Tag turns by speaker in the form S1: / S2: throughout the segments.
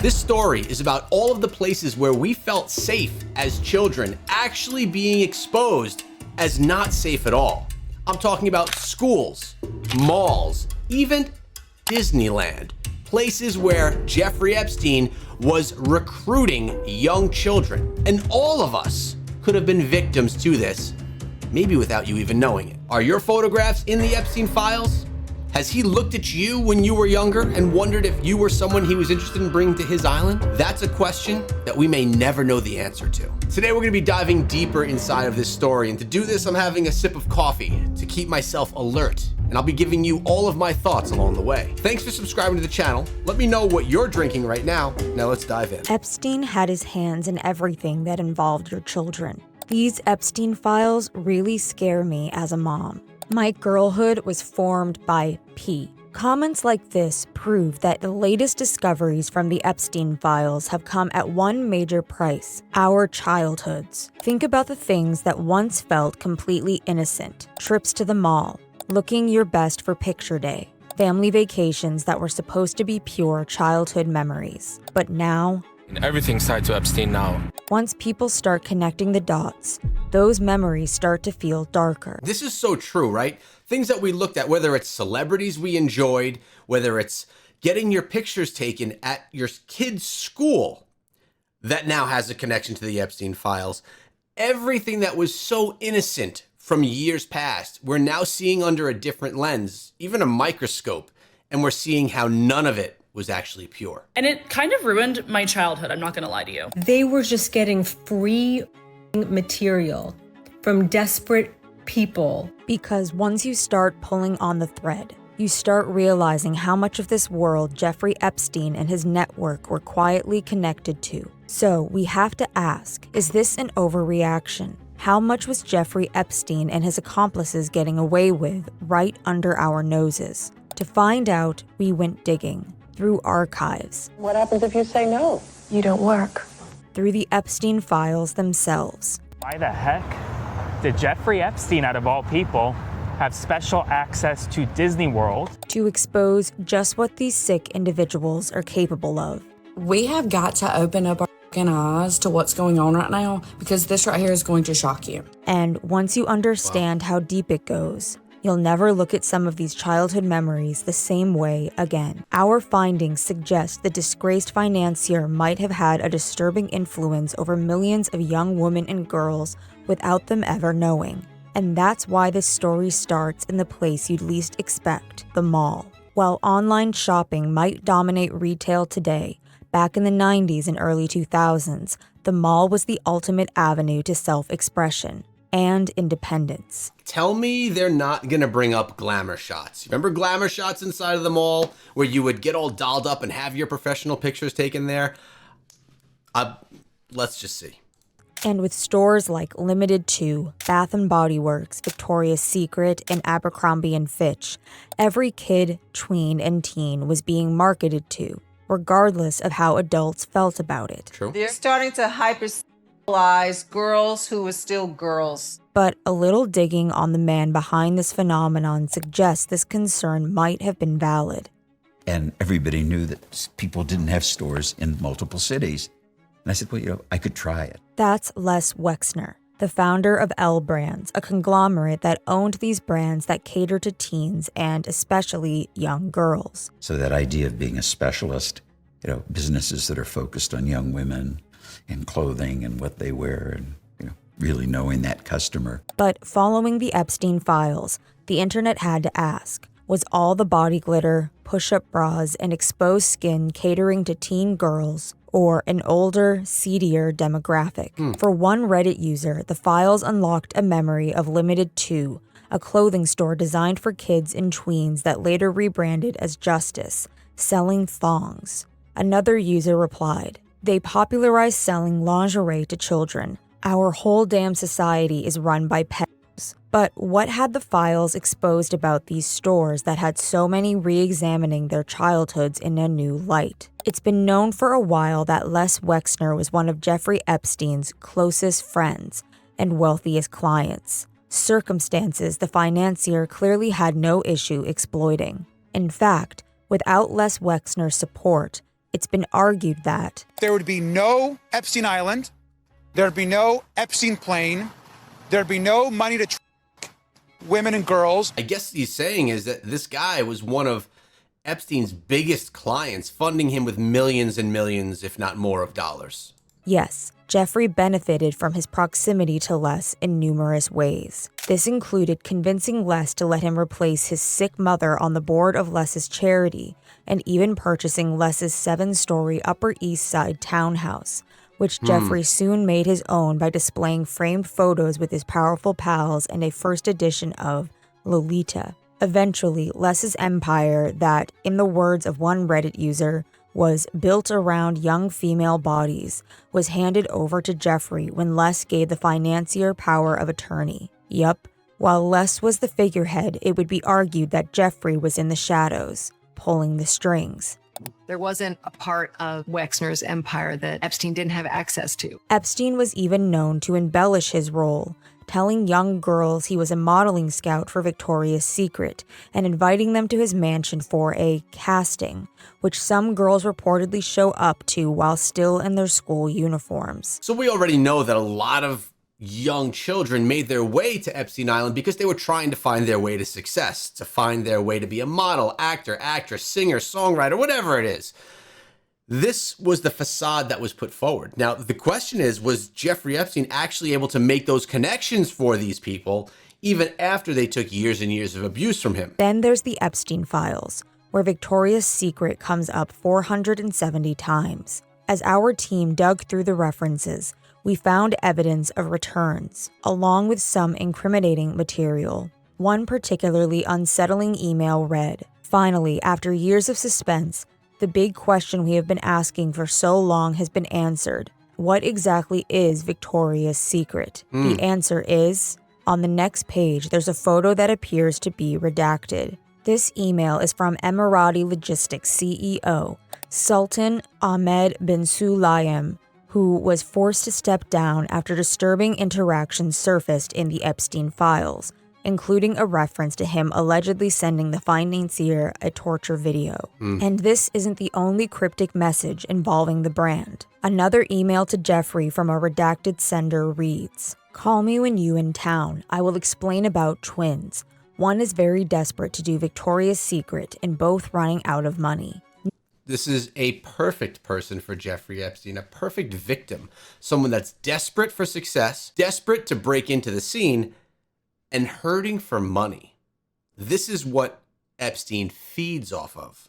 S1: This story is about all of the places where we felt safe as children actually being exposed as not safe at all. I'm talking about schools, malls, even Disneyland, places where Jeffrey Epstein was recruiting young children. And all of us could have been victims to this, maybe without you even knowing it. Are your photographs in the Epstein files? Has he looked at you when you were younger and wondered if you were someone he was interested in bringing to his island? That's a question that we may never know the answer to. Today we're gonna be diving deeper inside of this story, and to do this I'm having a sip of coffee to keep myself alert, and I'll be giving you all of my thoughts along the way. Thanks for subscribing to the channel. Let me know what you're drinking right now. Now let's dive in.
S2: Epstein had his hands in everything that involved your children. These Epstein files really scare me as a mom. My girlhood was formed by P. Comments like this prove that the latest discoveries from the Epstein files have come at one major price: our childhoods. Think about the things that once felt completely innocent: trips to the mall, looking your best for picture day, family vacations that were supposed to be pure childhood memories. But now,
S3: everything's tied to Epstein now.
S2: Once people start connecting the dots, those memories start to feel darker.
S1: This is so true, right? Things that we looked at, whether it's celebrities we enjoyed, whether it's getting your pictures taken at your kid's school, that now has a connection to the Epstein files. Everything that was so innocent from years past, we're now seeing under a different lens, even a microscope, and we're seeing how none of it was actually pure.
S4: And it kind of ruined my childhood, I'm not gonna lie to you.
S5: They were just getting free material from desperate people.
S2: Because once you start pulling on the thread, you start realizing how much of this world Jeffrey Epstein and his network were quietly connected to. So we have to ask, is this an overreaction? How much was Jeffrey Epstein and his accomplices getting away with right under our noses? To find out, we went digging through archives.
S6: What happens if you say no? You don't work.
S2: Through the Epstein files themselves.
S7: Why the heck did Jeffrey Epstein, out of all people, have special access to Disney World?
S2: To expose just what these sick individuals are capable of.
S8: We have got to open up our eyes to what's going on right now, because this right here is going to shock you.
S2: And once you understand how deep it goes, you'll never look at some of these childhood memories the same way again. Our findings suggest the disgraced financier might have had a disturbing influence over millions of young women and girls without them ever knowing. And that's why this story starts in the place you'd least expect, the mall. While online shopping might dominate retail today, back in the 90s and early 2000s, the mall was the ultimate avenue to self-expression and independence.
S1: Tell me they're not gonna bring up glamour shots. Remember glamour shots inside of the mall where you would get all dolled up and have your professional pictures taken there? Let's just see.
S2: And with stores like Limited 2, Bath & Body Works, Victoria's Secret, and Abercrombie & Fitch, every kid, tween, and teen was being marketed to, regardless of how adults felt about it.
S1: True.
S6: They're starting to hypersexualize girls who are still girls.
S2: But a little digging on the man behind this phenomenon suggests this concern might have been valid.
S9: And everybody knew that people didn't have stores in multiple cities. And I said, well, I could try it.
S2: That's Les Wexner, the founder of L Brands, a conglomerate that owned these brands that cater to teens and especially young girls.
S9: So that idea of being a specialist, businesses that are focused on young women and clothing and what they wear and, really knowing that customer.
S2: But following the Epstein files, the internet had to ask, was all the body glitter, push-up bras, and exposed skin catering to teen girls, or an older, seedier demographic? For one Reddit user, the files unlocked a memory of Limited 2, a clothing store designed for kids and tweens that later rebranded as Justice, selling thongs. Another user replied, they popularized selling lingerie to children. Our whole damn society is run by pedos. But what had the files exposed about these stores that had so many re-examining their childhoods in a new light? It's been known for a while that Les Wexner was one of Jeffrey Epstein's closest friends and wealthiest clients, circumstances the financier clearly had no issue exploiting. In fact, without Les Wexner's support, It's been argued that
S10: there would be no Epstein Island, there'd be no Epstein plane, there'd be no money to women and girls.
S1: I guess he's saying is that this guy was one of Epstein's biggest clients, funding him with millions and millions, if not more, of dollars.
S2: yes, Jeffrey benefited from his proximity to Les in numerous ways. This included convincing Les to let him replace his sick mother on the board of Les's charity, and even purchasing Les's 7-story Upper East Side townhouse, which Jeffrey soon made his own by displaying framed photos with his powerful pals and a first edition of Lolita. Eventually, Les's empire that, in the words of one Reddit user, was built around young female bodies, was handed over to Jeffrey when Les gave the financier power of attorney. Yup, while Les was the figurehead, it would be argued that Jeffrey was in the shadows, pulling the strings.
S11: There wasn't a part of Wexner's empire that Epstein didn't have access to.
S2: Epstein was even known to embellish his role, telling young girls he was a modeling scout for Victoria's Secret and inviting them to his mansion for a casting, which some girls reportedly show up to while still in their school uniforms.
S1: So we already know that a lot of young children made their way to Epstein Island because they were trying to find their way to success, to find their way to be a model, actor, actress, singer, songwriter, whatever it is. This was the facade that was put forward. Now, the question is, was Jeffrey Epstein actually able to make those connections for these people, even after they took years and years of abuse from him?
S2: Then there's the Epstein files, where Victoria's Secret comes up 470 times. As our team dug through the references, we found evidence of returns, along with some incriminating material. One particularly unsettling email read, "Finally, after years of suspense, the big question we have been asking for so long has been answered. What exactly is Victoria's Secret?" The answer is, on the next page, there's a photo that appears to be redacted. This email is from Emirati Logistics CEO, Sultan Ahmed bin Sulayem, who was forced to step down after disturbing interactions surfaced in the Epstein files, including a reference to him allegedly sending the financier a torture video. And this isn't the only cryptic message involving the brand. Another email to Jeffrey from a redacted sender reads, "Call me when you in town. I will explain about twins. One is very desperate to do Victoria's Secret and both running out of money."
S1: This is a perfect person for Jeffrey Epstein, a perfect victim, someone that's desperate for success, desperate to break into the scene, and hurting for money. This is what Epstein feeds off of.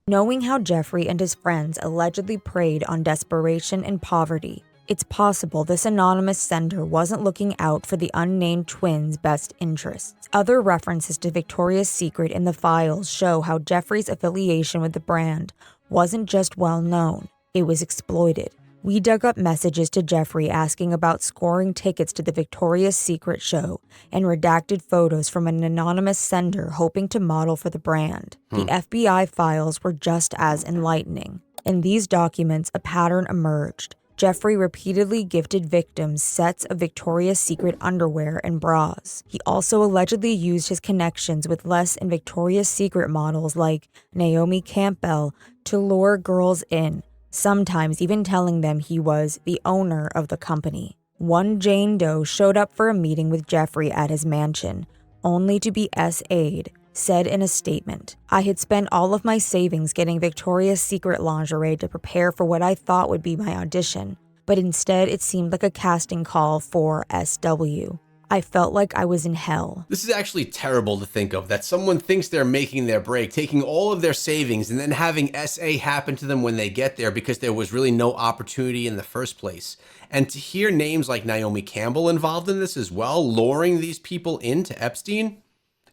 S2: Knowing how Jeffrey and his friends allegedly preyed on desperation and poverty, it's possible this anonymous sender wasn't looking out for the unnamed twins' best interests. Other references to Victoria's Secret in the files show how Jeffrey's affiliation with the brand wasn't just well known, it was exploited. We dug up messages to Jeffrey asking about scoring tickets to the Victoria's Secret show and redacted photos from an anonymous sender hoping to model for the brand. The FBI files were just as enlightening. In these documents, a pattern emerged. Jeffrey repeatedly gifted victims sets of Victoria's Secret underwear and bras. He also allegedly used his connections with Les and Victoria's Secret models like Naomi Campbell to lure girls in, sometimes even telling them he was the owner of the company. One Jane Doe showed up for a meeting with Jeffrey at his mansion, only to be SA'd, said in a statement, "I had spent all of my savings getting Victoria's Secret lingerie to prepare for what I thought would be my audition, but instead it seemed like a casting call for SW. I felt like I was in hell."
S1: This is actually terrible to think of, that someone thinks they're making their break, taking all of their savings and then having SA happen to them when they get there because there was really no opportunity in the first place. And to hear names like Naomi Campbell involved in this as well, luring these people into Epstein,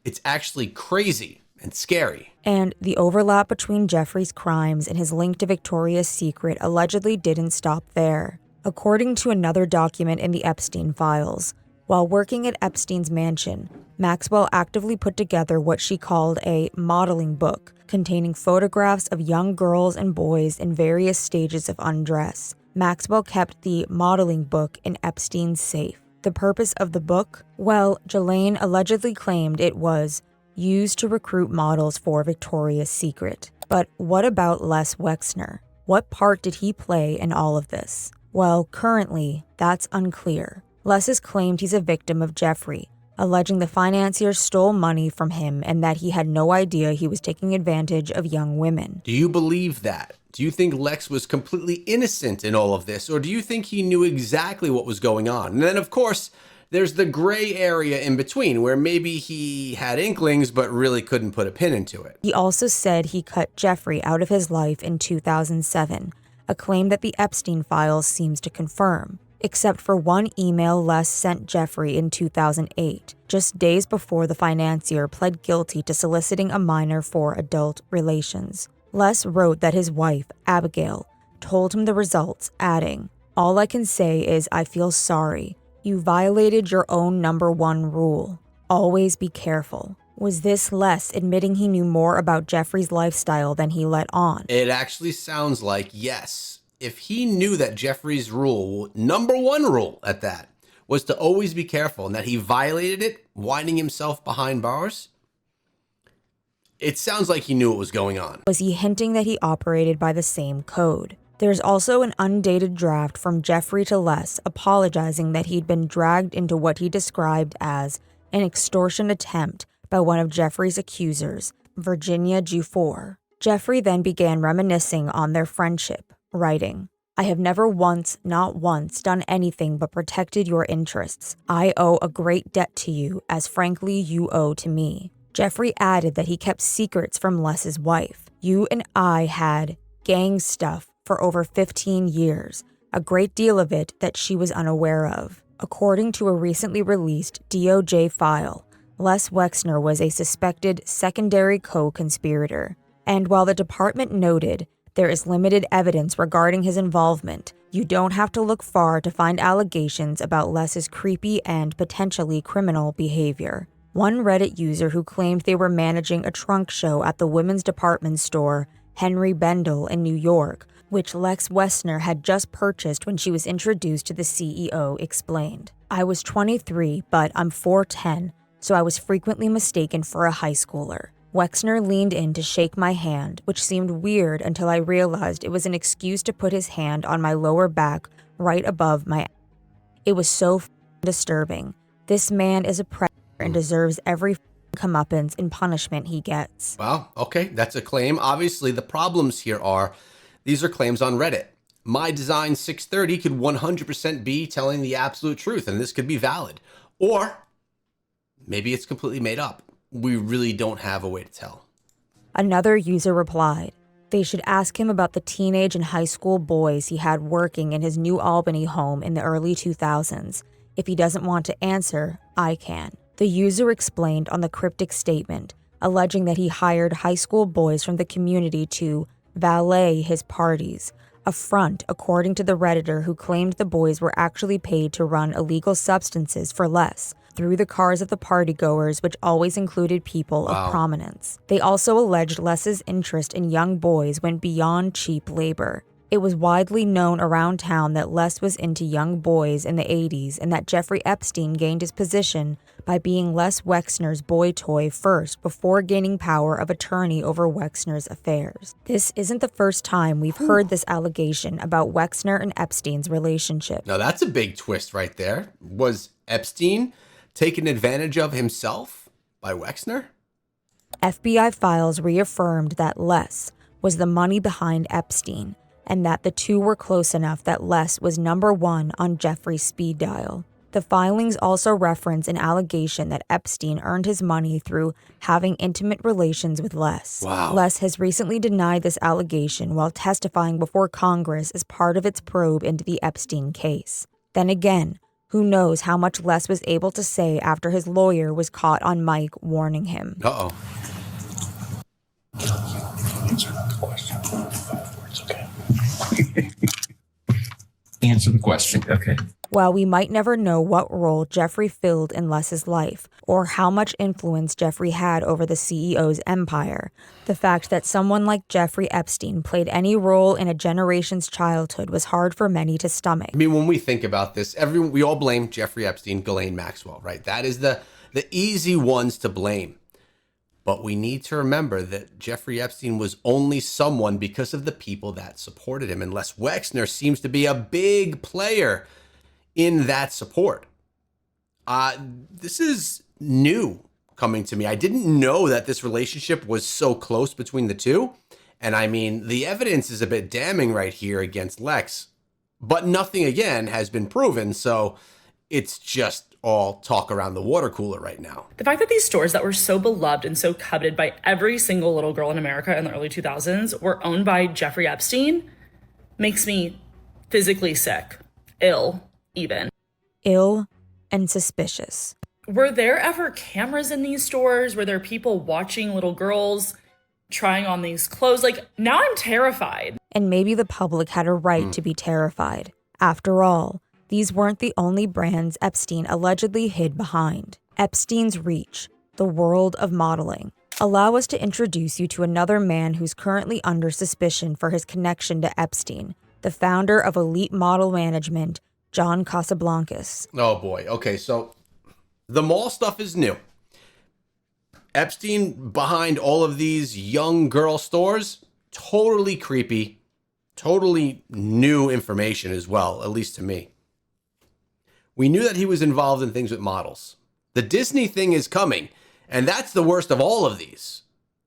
S1: it's actually crazy and scary.
S2: And the overlap between Jeffrey's crimes and his link to Victoria's Secret allegedly didn't stop there. According to another document in the Epstein files, while working at Epstein's mansion, Maxwell actively put together what she called a modeling book containing photographs of young girls and boys in various stages of undress. Maxwell kept the modeling book in Epstein's safe. The purpose of the book? Well, Ghislaine allegedly claimed it was used to recruit models for Victoria's Secret. But what about Les Wexner? What part did he play in all of this? Well, currently, that's unclear. Les has claimed he's a victim of Jeffrey, alleging the financier stole money from him and that he had no idea he was taking advantage of young women.
S1: Do you believe that? Do you think Lex was completely innocent in all of this, or do you think he knew exactly what was going on? And then, of course, there's the gray area in between where maybe he had inklings but really couldn't put a pin into it.
S2: He also said he cut Jeffrey out of his life in 2007, a claim that the Epstein files seems to confirm, except for one email Les sent Jeffrey in 2008, just days before the financier pled guilty to soliciting a minor for adult relations. Les wrote that his wife, Abigail, told him the results, adding, "All I can say is I feel sorry. You violated your own #1 rule. Always be careful." Was this Les admitting he knew more about Jeffrey's lifestyle than he let on?
S1: It actually sounds like yes. If he knew that Jeffrey's rule, #1 rule at that, was to always be careful and that he violated it, winding himself behind bars, it sounds like he knew what was going on.
S2: Was he hinting that he operated by the same code? There's also an undated draft from Jeffrey to Les apologizing that he'd been dragged into what he described as an extortion attempt by one of Jeffrey's accusers, Virginia Jufor. Jeffrey then began reminiscing on their friendship, writing, "I have never once, not once, done anything but protected your interests. I owe a great debt to you, as frankly you owe to me." Jeffrey added that he kept secrets from Les's wife. "You and I had gang stuff for over 15 years, a great deal of it that she was unaware of." According to a recently released DOJ file, Les Wexner was a suspected secondary co-conspirator. And while the department noted there is limited evidence regarding his involvement, you don't have to look far to find allegations about Les's creepy and potentially criminal behavior. One Reddit user who claimed they were managing a trunk show at the women's department store Henry Bendel in New York, which Lex Wexner had just purchased when she was introduced to the CEO, explained, "I was 23, but I'm 4'10", so I was frequently mistaken for a high schooler. Wexner leaned in to shake my hand, which seemed weird until I realized it was an excuse to put his hand on my lower back right above my. It was so disturbing. This man is a predator and deserves every comeuppance and punishment he gets."
S1: Well, okay, that's a claim. Obviously, the problems here are these are claims on Reddit. My Design 630 could 100% be telling the absolute truth, and this could be valid. Or maybe it's completely made up. We really don't have a way to tell.
S2: Another user replied, "They should ask him about the teenage and high school boys he had working in his New Albany home in the early 2000s. If he doesn't want to answer, I can." The user explained on the cryptic statement, alleging that he hired high school boys from the community to valet his parties, a front according to the Redditor who claimed the boys were actually paid to run illegal substances for less through the cars of the partygoers, which always included people of prominence. They also alleged Les's interest in young boys went beyond cheap labor. It was widely known around town that Les was into young boys in the 80s and that Jeffrey Epstein gained his position by being Les Wexner's boy toy first before gaining power of attorney over Wexner's affairs. This isn't the first time we've heard this allegation about Wexner and Epstein's relationship.
S1: Now that's a big twist right there. Was Epstein taken advantage of himself by Wexner?
S2: FBI files reaffirmed that Les was the money behind Epstein, and that the two were close enough that Les was #1 on Jeffrey's speed dial. The filings also reference an allegation that Epstein earned his money through having intimate relations with Les.
S1: Wow.
S2: Les has recently denied this allegation while testifying before Congress as part of its probe into the Epstein case. Then again, who knows how much Les was able to say after his lawyer was caught on mic warning him.
S1: Uh-oh.
S12: Answer the question. 5 words, okay. Answer the question, okay.
S2: While we might never know what role Jeffrey filled in Les's life, or how much influence Jeffrey had over the CEO's empire, the fact that someone like Jeffrey Epstein played any role in a generation's childhood was hard for many to stomach.
S1: I mean, when we think about this, we all blame Jeffrey Epstein, Ghislaine Maxwell, right? That is the easy ones to blame. But we need to remember that Jeffrey Epstein was only someone because of the people that supported him, and Les Wexner seems to be a big player in that support. This is new coming to me. I didn't know that this relationship was so close between the two. And I mean, the evidence is a bit damning right here against Lex, but nothing again has been proven. So it's just all talk around the water cooler right now.
S4: The fact that these stores that were so beloved and so coveted by every single little girl in America in the early 2000s were owned by Jeffrey Epstein makes me physically sick, ill even.
S2: Ill and suspicious.
S4: Were there ever cameras in these stores? Were there people watching little girls trying on these clothes? Like, now I'm terrified.
S2: And maybe the public had a right to be terrified. After all, these weren't the only brands Epstein allegedly hid behind. Epstein's reach, the world of modeling. Allow us to introduce you to another man who's currently under suspicion for his connection to Epstein, the founder of Elite Model Management, John Casablancas.
S1: Oh boy. Okay, so the mall stuff is new. Epstein behind all of these young girl stores, totally creepy, totally new information as well, at least to me. We knew that he was involved in things with models. The Disney thing is coming, and that's the worst of all of these.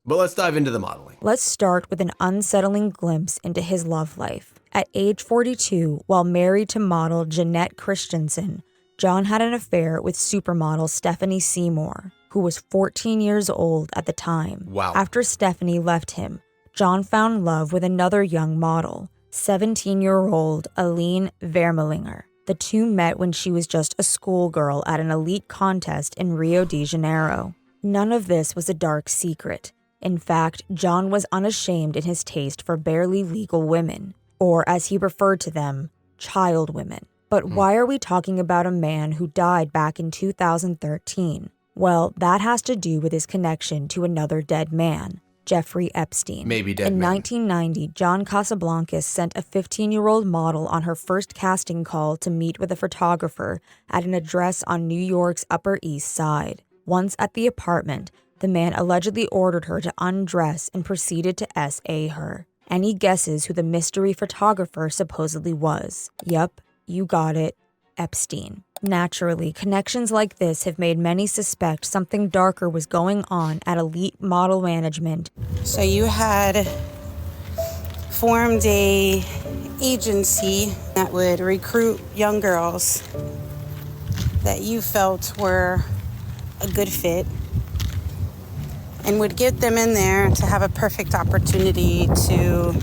S1: But let's dive into the modeling.
S2: Let's start with an unsettling glimpse into his love life. At age 42, while married to model Jeanette Christensen, John had an affair with supermodel Stephanie Seymour, who was 14 years old at the time.
S1: Wow.
S2: After Stephanie left him, John found love with another young model, 17-year-old Aline Vermelinger. The two met when she was just a schoolgirl at an elite contest in Rio de Janeiro. None of this was a dark secret. In fact, John was unashamed in his taste for barely legal women, or as he referred to them, child women. But why are we talking about a man who died back in 2013? Well, that has to do with his connection to another dead man, Jeffrey Epstein.
S1: Maybe dead
S2: In
S1: man.
S2: 1990, John Casablancas sent a 15-year-old model on her first casting call to meet with a photographer at an address on New York's Upper East Side. Once at the apartment, the man allegedly ordered her to undress and proceeded to SA her. Any guesses who the mystery photographer supposedly was? Yup, you got it, Epstein. Naturally, connections like this have made many suspect something darker was going on at Elite Model Management.
S13: So you had formed a agency that would recruit young girls that you felt were a good fit and would get them in there to have a perfect opportunity to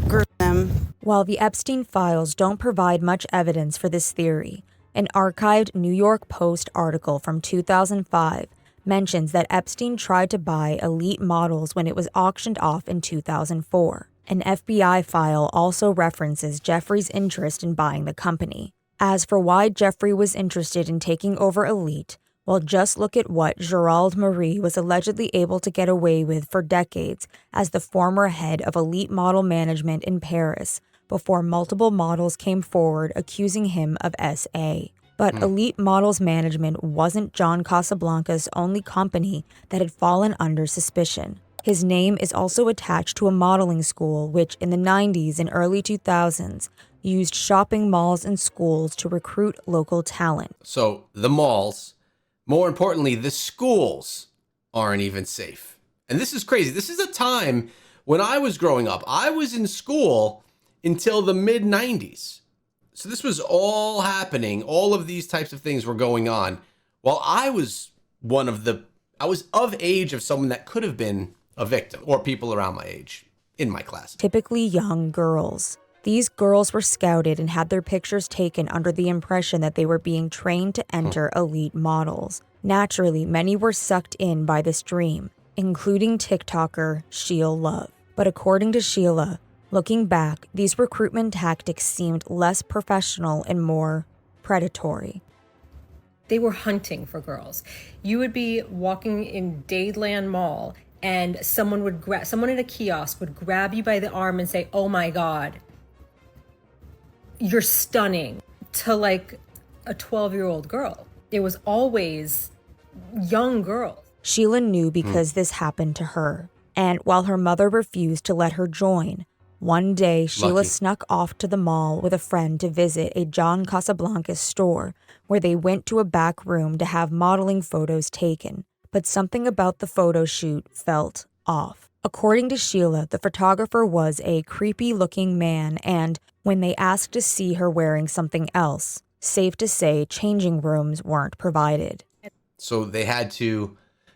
S13: group them.
S2: While the Epstein files don't provide much evidence for this theory, an archived New York Post article from 2005 mentions that Epstein tried to buy Elite models when it was auctioned off in 2004. An FBI file also references Jeffrey's interest in buying the company. As for why Jeffrey was interested in taking over Elite, well, just look at what Gerald Marie was allegedly able to get away with for decades as the former head of Elite Model Management in Paris, before multiple models came forward accusing him of SA. But Elite Models Management wasn't John Casablancas' only company that had fallen under suspicion. His name is also attached to a modeling school which, in the 90s and early 2000s, used shopping malls and schools to recruit local talent.
S1: So the malls, more importantly, the schools aren't even safe. And this is crazy. This is a time when I was growing up. I was in school until the mid-90s. So this was all happening. All of these types of things were going on while I was of age of someone that could have been a victim, or people around my age in my class.
S2: Typically young girls. These girls were scouted and had their pictures taken under the impression that they were being trained to enter Elite models. Naturally, many were sucked in by this dream, including TikToker Sheila Love. But according to Sheila, looking back, these recruitment tactics seemed less professional and more predatory.
S5: They were hunting for girls. You would be walking in Dadeland Mall and someone in a kiosk would grab you by the arm and say, "Oh my God, you're stunning," to like a 12-year-old girl. It was always young girls.
S2: Sheila knew because this happened to her. And while her mother refused to let her join, one day Sheila
S1: Lucky.
S2: snuck off to the mall with a friend to visit a John Casablancas store where they went to a back room to have modeling photos taken. But something about the photo shoot felt off. According to Sheila, the photographer was a creepy-looking man, and when they asked to see her wearing something else, safe to say changing rooms weren't provided.
S1: So they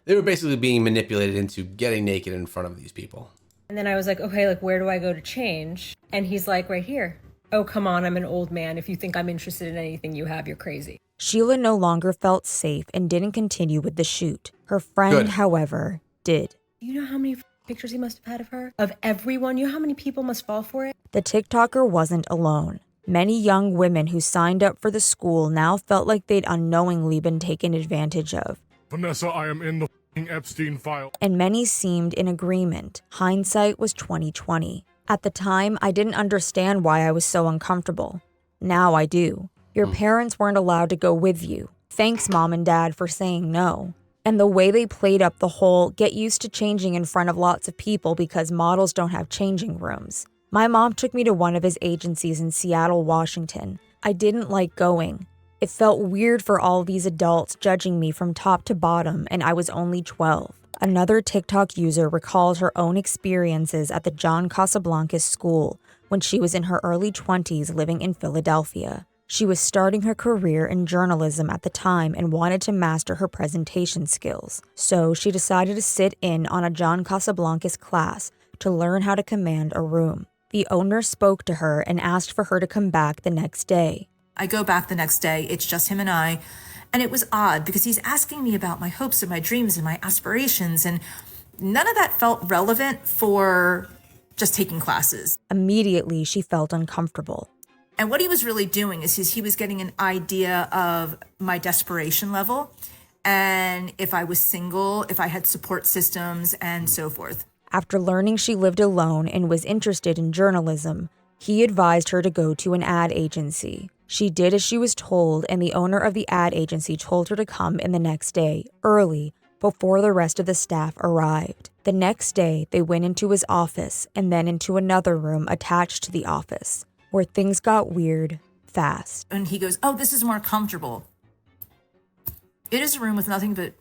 S1: were basically being manipulated into getting naked in front of these people.
S5: And then I was like, okay, like, where do I go to change? And he's like, right here. Oh, come on, I'm an old man. If you think I'm interested in anything you have, you're crazy.
S2: Sheila no longer felt safe and didn't continue with the shoot. Her friend,
S1: Good.
S2: however, did.
S5: Do you know how many pictures he must have had of her? Of everyone? You know how many people must fall for it?
S2: The TikToker wasn't alone. Many young women who signed up for the school now felt like they'd unknowingly been taken advantage of.
S14: Vanessa, I am in the Epstein file.
S2: And many seemed in agreement. Hindsight was 2020. At the time, I didn't understand why I was so uncomfortable. Now I do. Your parents weren't allowed to go with you. Thanks, Mom and Dad, for saying no. And the way they played up the whole get used to changing in front of lots of people because models don't have changing rooms. My mom took me to one of his agencies in Seattle, Washington. I didn't like going. It felt weird for all these adults judging me from top to bottom, and I was only 12. Another TikTok user recalled her own experiences at the John Casablancas school when she was in her early 20s living in Philadelphia. She was starting her career in journalism at the time and wanted to master her presentation skills. So she decided to sit in on a John Casablancas class to learn how to command a room. The owner spoke to her and asked for her to come back the next day.
S15: I go back the next day, it's just him and I, and it was odd because he's asking me about my hopes and my dreams and my aspirations, and none of that felt relevant for just taking classes.
S2: Immediately, she felt uncomfortable.
S15: And what he was really doing is he was getting an idea of my desperation level, and if I was single, if I had support systems, and so forth.
S2: After learning she lived alone and was interested in journalism, he advised her to go to an ad agency. She did as she was told, and the owner of the ad agency told her to come in the next day, early, before the rest of the staff arrived. The next day, they went into his office and then into another room attached to the office, where things got weird fast.
S15: And he goes, oh, this is more comfortable. It is a room with nothing but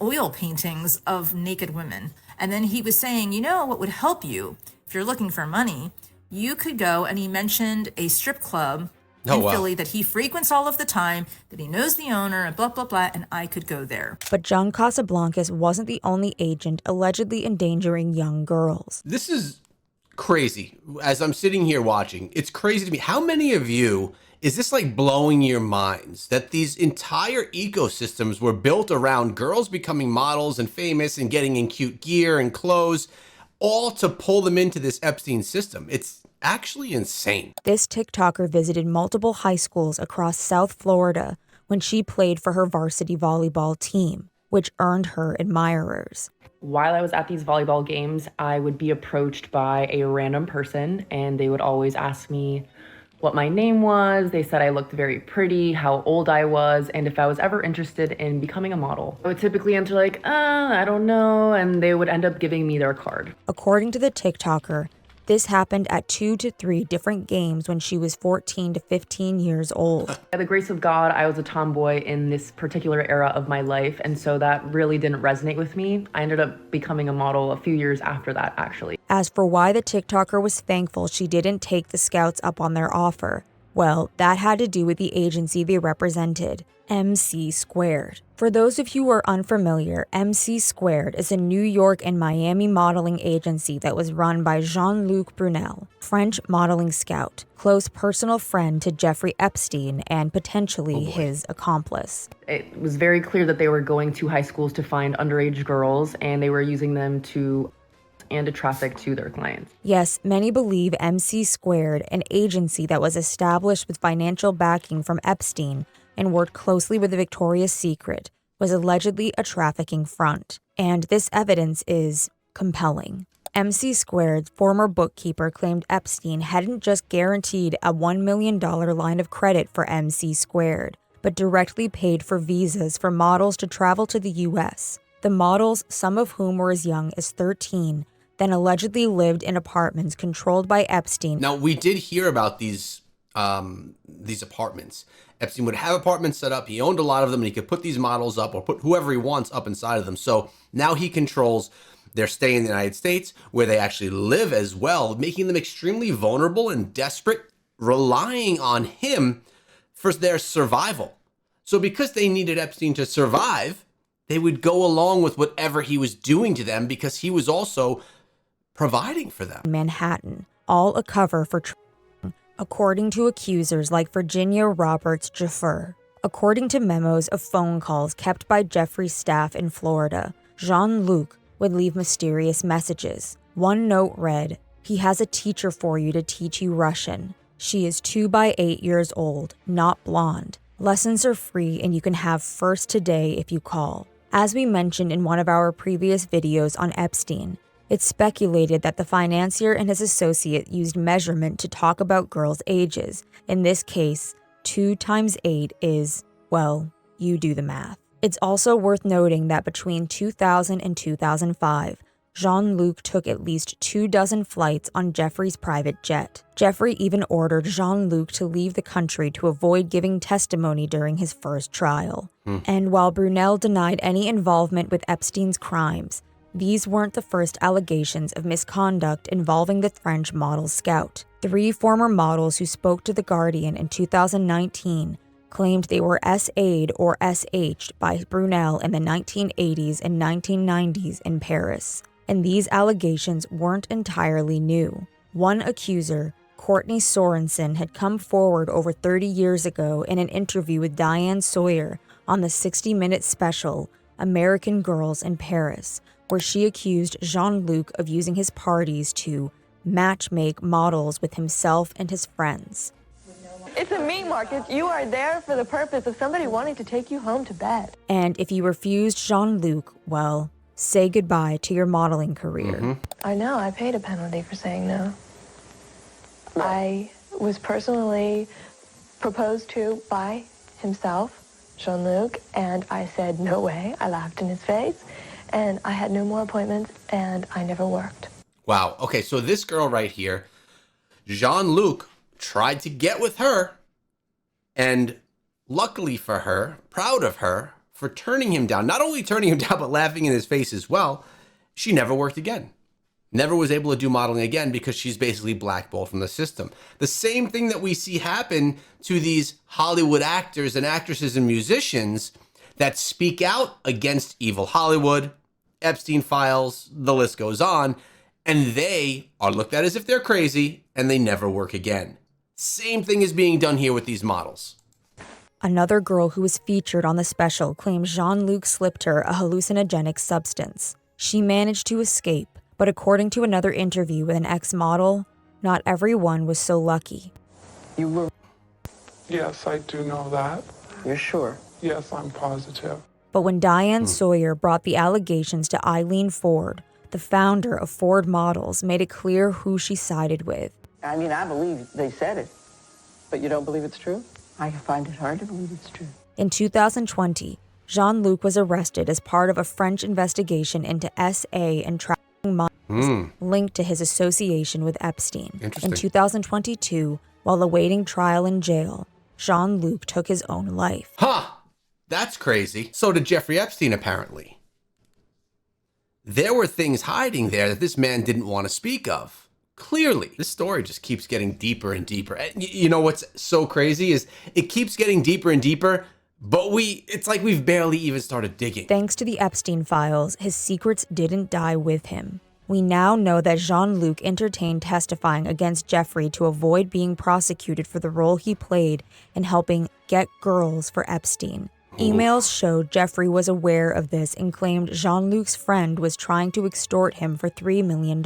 S15: oil paintings of naked women. And then he was saying, you know what would help you if you're looking for money? You could go, and he mentioned a strip club in Philly that he frequents all of the time, that he knows the owner, and blah, blah, blah, and I could go there.
S2: But John Casablancas wasn't the only agent allegedly endangering young girls.
S1: This is crazy. As I'm sitting here watching, it's crazy to me. How many of you, is this like blowing your minds that these entire ecosystems were built around girls becoming models and famous and getting in cute gear and clothes, all to pull them into this Epstein system? It's actually insane.
S2: This TikToker visited multiple high schools across South Florida when she played for her varsity volleyball team, which earned her admirers.
S16: While I was at these volleyball games, I would be approached by a random person, and they would always ask me what my name was. They said I looked very pretty, how old I was, and if I was ever interested in becoming a model. I would typically answer like, I don't know, and they would end up giving me their card.
S2: According to the TikToker, this happened at 2 to 3 different games when she was 14 to 15 years old.
S16: By the grace of God, I was a tomboy in this particular era of my life, and so that really didn't resonate with me. I ended up becoming a model a few years after that, actually.
S2: As for why the TikToker was thankful she didn't take the scouts up on their offer, well, that had to do with the agency they represented, MC Squared. For those of you who are unfamiliar, MC Squared is a New York and Miami modeling agency that was run by Jean-Luc Brunel, French modeling scout, close personal friend to Jeffrey Epstein and potentially his accomplice.
S16: It was very clear that they were going to high schools to find underage girls, and they were using them to traffic to their clients.
S2: Yes, many believe MC Squared, an agency that was established with financial backing from Epstein and worked closely with the Victoria's Secret, was allegedly a trafficking front. And this evidence is compelling. MC Squared's former bookkeeper claimed Epstein hadn't just guaranteed a $1 million line of credit for MC Squared, but directly paid for visas for models to travel to the U.S. The models, some of whom were as young as 13, then allegedly lived in apartments controlled by Epstein.
S1: Now, we did hear about these apartments. Epstein would have apartments set up. He owned a lot of them, and he could put these models up or put whoever he wants up inside of them. So now he controls their stay in the United States, where they actually live as well, making them extremely vulnerable and desperate, relying on him for their survival. So because they needed Epstein to survive, they would go along with whatever he was doing to them because he was also providing for them.
S2: Manhattan, all a cover for trafficking, according to accusers like Virginia Roberts Jaffer. According to memos of phone calls kept by Jeffrey's staff in Florida, Jean-Luc would leave mysterious messages. One note read, "He has a teacher for you to teach you Russian. She is 2 by 8 years old, not blonde. Lessons are free and you can have first today if you call." As we mentioned in one of our previous videos on Epstein, it's speculated that the financier and his associate used measurement to talk about girls' ages. In this case, 2 times 8 is, well, you do the math. It's also worth noting that between 2000 and 2005, Jean-Luc took at least 24 flights on Jeffrey's private jet. Jeffrey even ordered Jean-Luc to leave the country to avoid giving testimony during his first trial. And while Brunel denied any involvement with Epstein's crimes, these weren't the first allegations of misconduct involving the French model Scout. 3 former models who spoke to The Guardian in 2019 claimed they were SA'd or SH'd by Brunel in the 1980s and 1990s in Paris. And these allegations weren't entirely new. One accuser, Courtney Sorensen, had come forward over 30 years ago in an interview with Diane Sawyer on the 60-minute special, American Girls in Paris, where she accused Jean-Luc of using his parties to matchmake models with himself and his friends.
S17: It's a meat market. You are there for the purpose of somebody wanting to take you home to bed.
S2: And if you refused Jean-Luc, well, say goodbye to your modeling career.
S17: I know, I paid a penalty for saying no. I was personally proposed to by himself, Jean-Luc, and I said, no way. I laughed in his face, and I had no more appointments, and I never worked.
S1: Wow. Okay, so this girl right here, Jean-Luc, tried to get with her, and luckily for her, proud of her, for turning him down, not only turning him down, but laughing in his face as well, she never worked again. Never was able to do modeling again because she's basically blackballed from the system. The same thing that we see happen to these Hollywood actors and actresses and musicians that speak out against evil Hollywood, Epstein files, the list goes on, and they are looked at as if they're crazy and they never work again. Same thing is being done here with these models.
S2: Another girl who was featured on the special claimed Jean-Luc slipped her a hallucinogenic substance. She managed to escape, but according to another interview with an ex-model, not everyone was so lucky.
S18: You were... Yes, I do know that.
S17: You're sure?
S18: Yes, I'm positive.
S2: But when Diane Sawyer brought the allegations to Eileen Ford, the founder of Ford Models made it clear who she sided with.
S17: I mean, I believe they said it, but you don't believe it's true? I find it hard to believe it's true.
S2: In 2020, Jean-Luc was arrested as part of a French investigation into SA and trafficking models linked to his association with Epstein. In 2022, while awaiting trial in jail, Jean-Luc took his own life.
S1: That's crazy. So did Jeffrey Epstein, apparently. There were things hiding there that this man didn't want to speak of. Clearly, this story just keeps getting deeper and deeper. You know what's so crazy is it keeps getting deeper and deeper, but it's like we've barely even started digging.
S2: Thanks to the Epstein files, his secrets didn't die with him. We now know that Jean-Luc entertained testifying against Jeffrey to avoid being prosecuted for the role he played in helping get girls for Epstein. Emails showed Jeffrey was aware of this and claimed Jean-Luc's friend was trying to extort him for $3 million.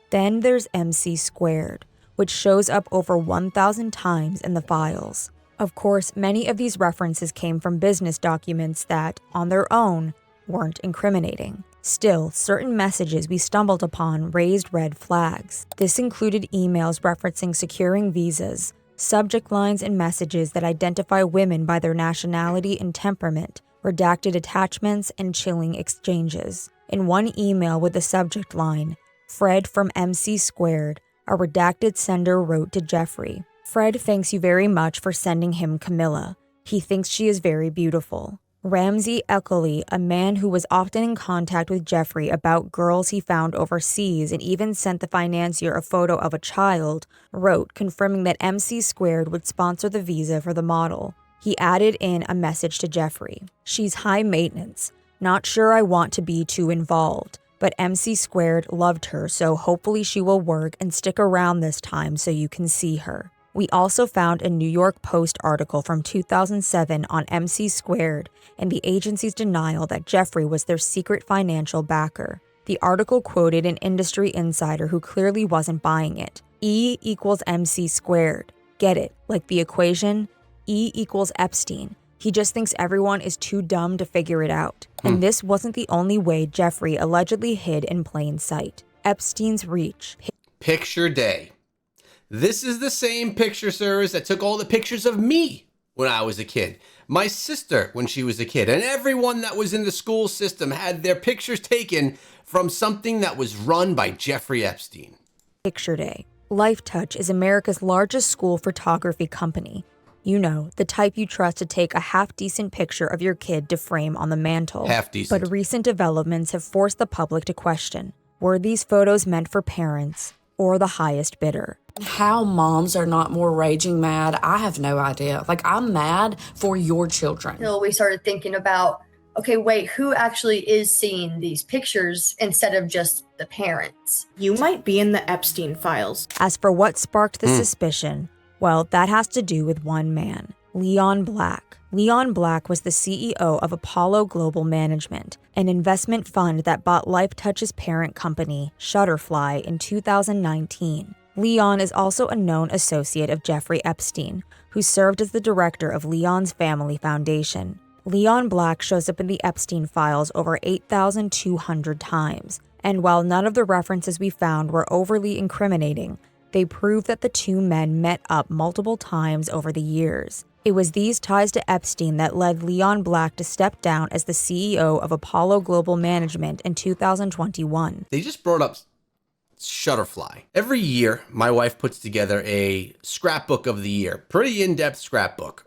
S2: Then there's MC squared, which shows up over 1,000 times in the files. Of course, many of these references came from business documents that, on their own, weren't incriminating. Still, certain messages we stumbled upon raised red flags. This included emails referencing securing visas, subject lines and messages that identify women by their nationality and temperament, redacted attachments, and chilling exchanges. In one email with the subject line, "Fred from MC Squared," a redacted sender wrote to Jeffrey, "Fred thanks you very much for sending him Camilla. He thinks she is very beautiful." Ramsey Eckley, a man who was often in contact with Jeffrey about girls he found overseas and even sent the financier a photo of a child, wrote confirming that MC Squared would sponsor the visa for the model. He added in a message to Jeffrey. "She's high maintenance. Not sure I want to be too involved, but MC Squared loved her, so hopefully she will work and stick around this time so you can see her." We also found a New York Post article from 2007 on MC Squared and the agency's denial that Jeffrey was their secret financial backer. The article quoted an industry insider who clearly wasn't buying it. E equals MC Squared. Get it? Like the equation? E equals Epstein. He just thinks everyone is too dumb to figure it out. And this wasn't the only way Jeffrey allegedly hid in plain sight. Epstein's reach.
S1: Picture day. This is the same picture service that took all the pictures of me when I was a kid, my sister when she was a kid, and everyone that was in the school system had their pictures taken from something that was run by Jeffrey Epstein.
S2: Picture Day. Lifetouch is America's largest school photography company. You know, the type you trust to take a half-decent picture of your kid to frame on the mantle.
S1: Half-decent.
S2: But recent developments have forced the public to question, were these photos meant for parents or the highest bidder?
S8: How moms are not more raging mad, I have no idea. Like, I'm mad for your children.
S19: Until we started thinking about, okay, wait, who actually is seeing these pictures instead of just the parents?
S20: You might be in the Epstein files.
S2: As for what sparked the suspicion, well, that has to do with one man, Leon Black. Leon Black was the CEO of Apollo Global Management, an investment fund that bought Lifetouch's parent company, Shutterfly, in 2019. Leon is also a known associate of Jeffrey Epstein, who served as the director of Leon's Family Foundation. Leon Black shows up in the Epstein files over 8,200 times, and while none of the references we found were overly incriminating, they prove that the two men met up multiple times over the years. It was these ties to Epstein that led Leon Black to step down as the CEO of Apollo Global Management in 2021.
S1: They just brought up Shutterfly. Every year, my wife puts together a scrapbook of the year. Pretty in-depth scrapbook.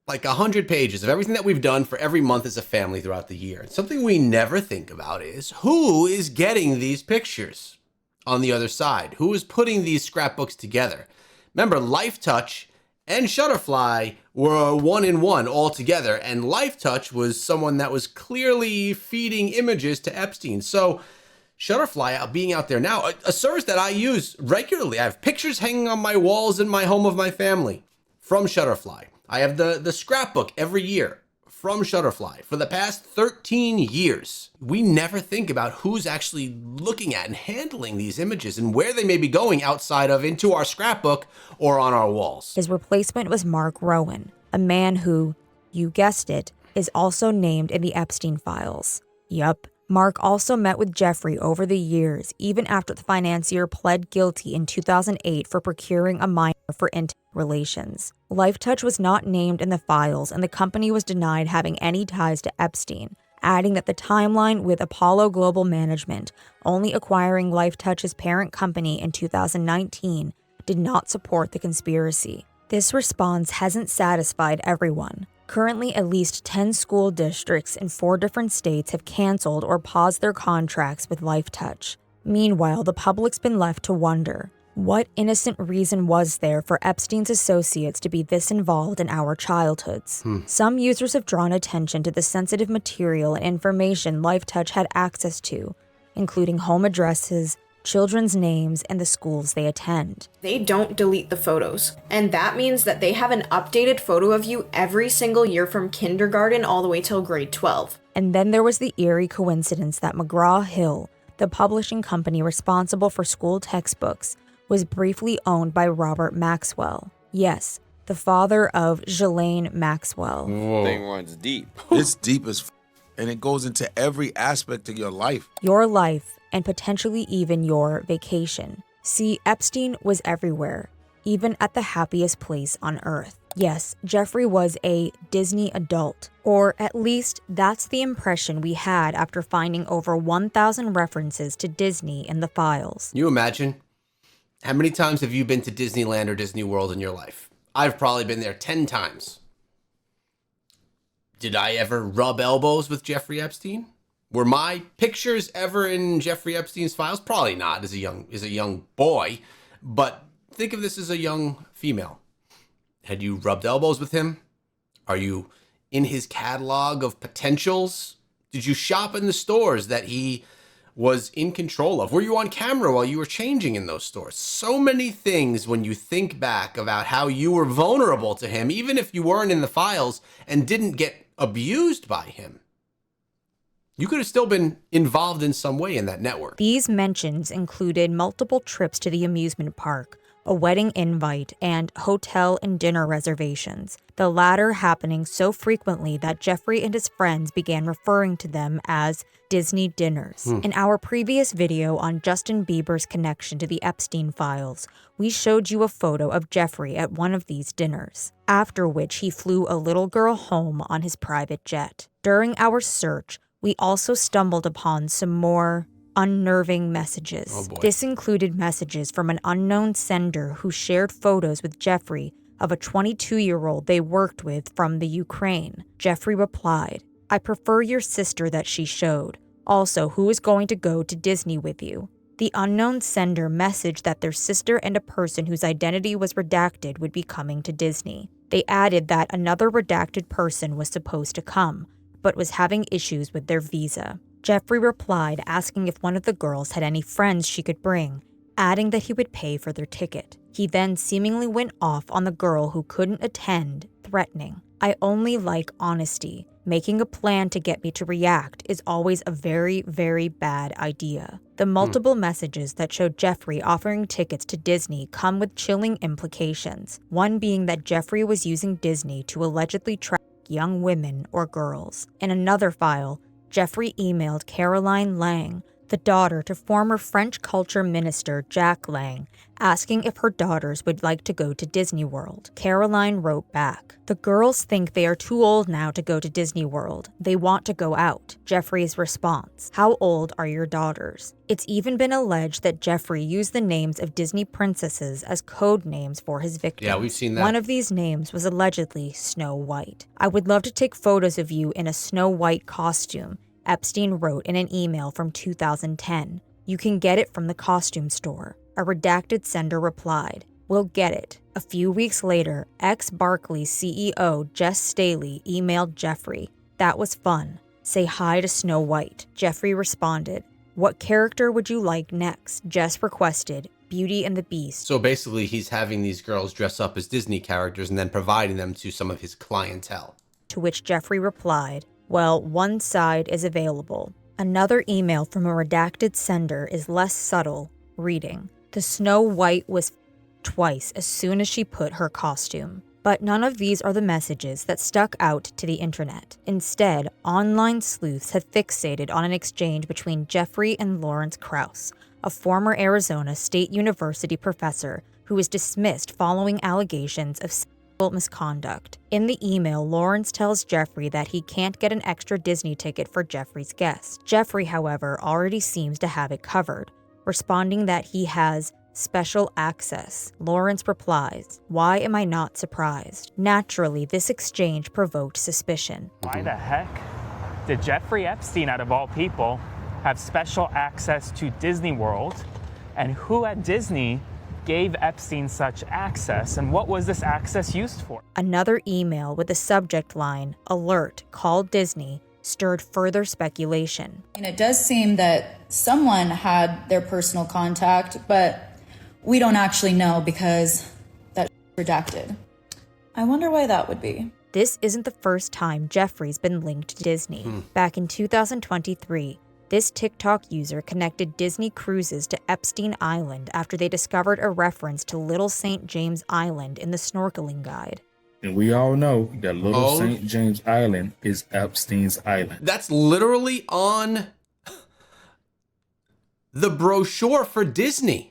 S1: Like 100 pages of everything that we've done for every month as a family throughout the year. Something we never think about is who is getting these pictures on the other side? Who is putting these scrapbooks together? Remember, Lifetouch and Shutterfly were one in one all together, and Lifetouch was someone that was clearly feeding images to Epstein. So Shutterfly being out there now, a service that I use regularly. I have pictures hanging on my walls in my home of my family from Shutterfly. I have the scrapbook every year from Shutterfly for the past 13 years. We never think about who's actually looking at and handling these images and where they may be going outside of into our scrapbook or on our walls.
S2: His replacement was Mark Rowan, a man who, you guessed it, is also named in the Epstein files. Yup. Mark also met with Jeffrey over the years, even after the financier pled guilty in 2008 for procuring a minor for intimate relations. Lifetouch was not named in the files, and the company was denied having any ties to Epstein, adding that the timeline with Apollo Global Management only acquiring Lifetouch's parent company in 2019 did not support the conspiracy. This response hasn't satisfied everyone. Currently, at least 10 school districts in 4 different states have canceled or paused their contracts with Lifetouch. Meanwhile, the public's been left to wonder, what innocent reason was there for Epstein's associates to be this involved in our childhoods? Some users have drawn attention to the sensitive material and information Lifetouch had access to, including home addresses, children's names, and the schools they attend.
S20: They don't delete the photos, and that means that they have an updated photo of you every single year from kindergarten all the way till grade 12.
S2: And then there was the eerie coincidence that McGraw-Hill, the publishing company responsible for school textbooks, was briefly owned by Robert Maxwell. Yes, the father of Ghislaine Maxwell.
S21: Thing runs deep. It's deep as and it goes into every aspect of your life.
S2: Your life, and potentially even your vacation. See, Epstein was everywhere, even at the happiest place on earth. Yes, Jeffrey was a Disney adult, or at least that's the impression we had after finding over 1,000 references to Disney in the files.
S1: You imagine? How many times have you been to Disneyland or Disney World in your life? I've probably been there 10 times. Did I ever rub elbows with Jeffrey Epstein? Were my pictures ever in Jeffrey Epstein's files? Probably not as a young boy, but think of this as a young female. Had you rubbed elbows with him? Are you in his catalog of potentials? Did you shop in the stores that he was in control of? Were you on camera while you were changing in those stores? So many things when you think back about how you were vulnerable to him, even if you weren't in the files and didn't get abused by him. You could have still been involved in some way in that network.
S2: These mentions included multiple trips to the amusement park, a wedding invite, and hotel and dinner reservations, the latter happening so frequently that Jeffrey and his friends began referring to them as Disney dinners. In our previous video on Justin Bieber's connection to the Epstein files, we showed you a photo of Jeffrey at one of these dinners, after which he flew a little girl home on his private jet. During our search, we also stumbled upon some more unnerving messages.
S1: Oh boy.
S2: This included messages from an unknown sender who shared photos with Jeffrey of a 22-year-old they worked with from the Ukraine. Jeffrey replied, "I prefer your sister that she showed. Also, who is going to go to Disney with you?" The unknown sender messaged that their sister and a person whose identity was redacted would be coming to Disney. They added that another redacted person was supposed to come, but was having issues with their visa. Jeffrey replied asking if one of the girls had any friends she could bring, adding that he would pay for their ticket. He then seemingly went off on the girl who couldn't attend, threatening, "I only like honesty. Making a plan to get me to react is always a very, very bad idea." The multiple messages that showed Jeffrey offering tickets to Disney come with chilling implications, one being that Jeffrey was using Disney to allegedly traffic young women or girls. In another file, Jeffrey emailed Caroline Lang, the daughter to former French culture minister Jack Lang, asking if her daughters would like to go to Disney World. Caroline wrote back, "The girls think they are too old now to go to Disney World. They want to go out." Jeffrey's response, "How old are your daughters?" It's even been alleged that Jeffrey used the names of Disney princesses as code names for his victims.
S1: Yeah, we've seen that.
S2: One of these names was allegedly Snow White. "I would love to take photos of you in a Snow White costume," Epstein wrote in an email from 2010. "You can get it from the costume store." A redacted sender replied, "We'll get it." A few weeks later, ex-Barclays CEO Jess Staley emailed Jeffrey, "That was fun. Say hi to Snow White." Jeffrey responded, "What character would you like next?" Jess requested, Beauty and the Beast.
S1: So basically, he's having these girls dress up as Disney characters and then providing them to some of his clientele.
S2: To which Jeffrey replied, "Well, one side is available." Another email from a redacted sender is less subtle, reading, "The Snow White was twice as soon as she put her costume." But none of these are the messages that stuck out to the internet. Instead, online sleuths have fixated on an exchange between Jeffrey and Lawrence Krauss, a former Arizona State University professor who was dismissed following allegations of sexual misconduct. In the email, Lawrence tells Jeffrey that he can't get an extra Disney ticket for Jeffrey's guest. Jeffrey, however, already seems to have it covered, responding that he has special access. Lawrence replies, "Why am I not surprised?" Naturally, this exchange provoked suspicion.
S7: Why the heck did Jeffrey Epstein, out of all people, have special access to Disney World? And who at Disney gave Epstein such access? And what was this access used for?
S2: Another email with the subject line, "Alert, call Disney," stirred further speculation.
S3: And it does seem that someone had their personal contact, but we don't actually know because that's redacted. I wonder why that would be.
S2: This isn't the first time Jeffrey's been linked to Disney. Back in 2023, this TikTok user connected Disney cruises to Epstein Island after they discovered a reference to Little St. James Island in the snorkeling guide.
S12: And we all know that Little St. James Island is Epstein's island.
S1: That's literally on the brochure for Disney.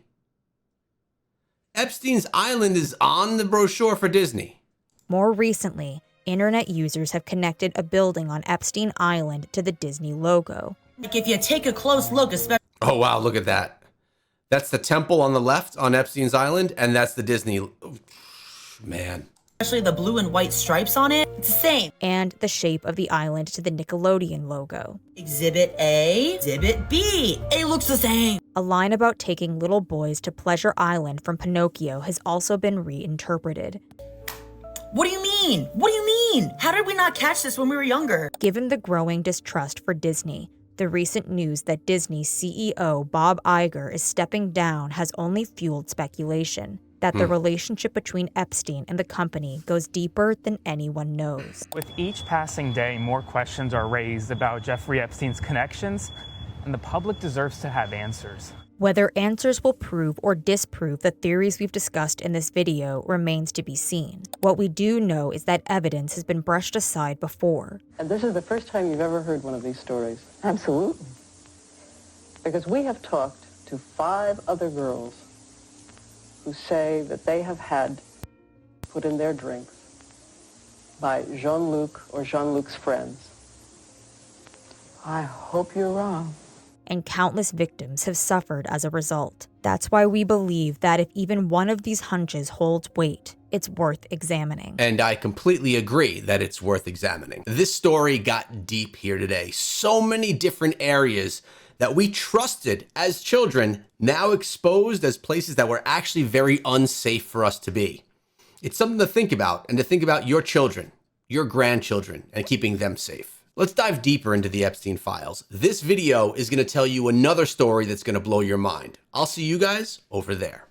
S1: Epstein's Island is on the brochure for Disney.
S2: More recently, internet users have connected a building on Epstein Island to the Disney logo.
S6: Like if you take a close look, especially.
S1: Oh, wow, look at that. That's the temple on the left on Epstein's Island, and that's the Disney. Oh, man.
S6: Especially the blue and white stripes on it, it's the same.
S2: And the shape of the island to the Nickelodeon logo.
S6: Exhibit A, Exhibit B. It looks the same.
S2: A line about taking little boys to Pleasure Island from Pinocchio has also been reinterpreted.
S6: What do you mean? What do you mean? How did we not catch this when we were younger?
S2: Given the growing distrust for Disney, the recent news that Disney's CEO Bob Iger is stepping down has only fueled speculation that the relationship between Epstein and the company goes deeper than anyone knows.
S7: With each passing day, more questions are raised about Jeffrey Epstein's connections, and the public deserves to have answers.
S2: Whether answers will prove or disprove the theories we've discussed in this video remains to be seen. What we do know is that evidence has been brushed aside before.
S22: And this is the first time you've ever heard one of these stories? Absolutely. Because we have talked to 5 other girls who say that they have had put in their drinks by Jean-Luc or Jean-Luc's friends. I hope you're wrong.
S2: And countless victims have suffered as a result. That's why we believe that if even one of these hunches holds weight, it's worth examining.
S1: And I completely agree that it's worth examining. This story got deep here today. So many different areas that we trusted as children, now exposed as places that were actually very unsafe for us to be. It's something to think about, and to think about your children, your grandchildren, and keeping them safe. Let's dive deeper into the Epstein files. This video is going to tell you another story that's going to blow your mind. I'll see you guys over there.